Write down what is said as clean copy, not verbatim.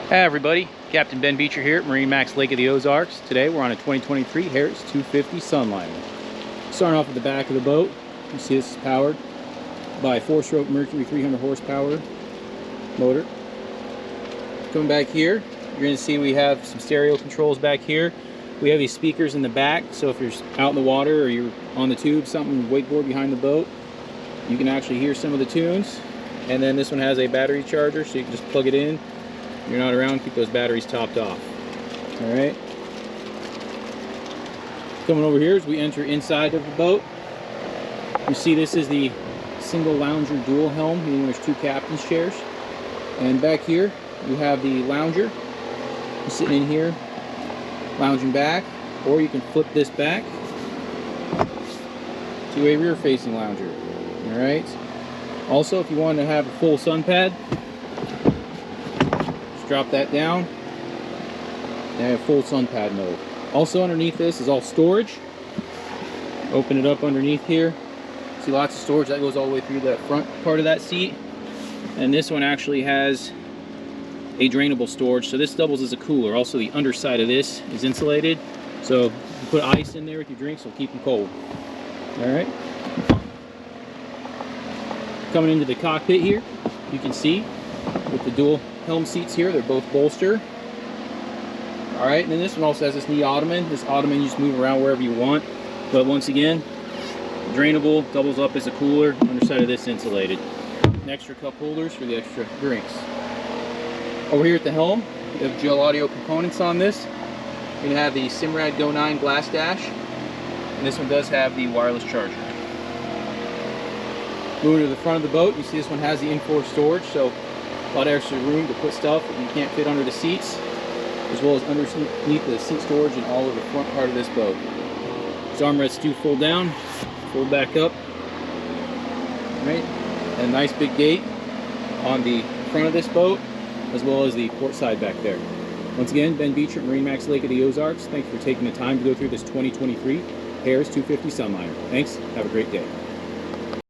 Hey everybody, Captain Ben Beecher here at MarineMax Lake of the Ozarks. Today we're on a 2023 Harris 250 Sunliner. Starting off at the back of the boat, you see this is powered by a 4-stroke Mercury 300 horsepower motor. Coming back here, you're going to see we have some stereo controls back here. We have these speakers in the back, so if you're out in the water or you're on the tube, something wakeboard behind the boat, you can actually hear some of the tunes. And then this one has a battery charger, so you can just plug it in. You're not around, keep those batteries topped off. All right. Coming over here as we enter inside of the boat, you see this is the single lounger dual helm, meaning there's 2 captain's chairs. And back here you have the lounger. You're sitting in here, lounging back, or you can flip this back to a rear-facing lounger. All right. Also, if you want to have a full sun pad, drop that down and have full sun pad mode. Also underneath this is all storage. Open it up underneath here. See lots of storage that goes all the way through the front part of that seat. And this one actually has a drainable storage, so this doubles as a cooler. Also the underside of this is insulated, so you put ice in there with your drinks, it'll keep them cold. All right. Coming into the cockpit here, you can see with the dual helm seats here, they're both bolster. All right, and then this one also has this neat ottoman. This ottoman you just move around wherever you want, but once again, drainable, doubles up as a cooler. Underside of this insulated. And extra cup holders for the extra drinks. Over here at the helm, we have gel audio components on this. You're gonna have the Simrad Go 9 glass dash, and this one does have the wireless charger. Moving to the front of the boat, you see this one has the in-floor storage, so a lot of extra room to put stuff that you can't fit under the seats, as well as underneath the seat storage and all of the front part of this boat. These armrests do fold down, fold back up, right? And a nice big gate on the front of this boat, as well as the port side back there. Once again, Ben Beecher at MarineMax Lake of the Ozarks. Thank you for taking the time to go through this 2023 Harris 250 Sunliner. Thanks, have a great day.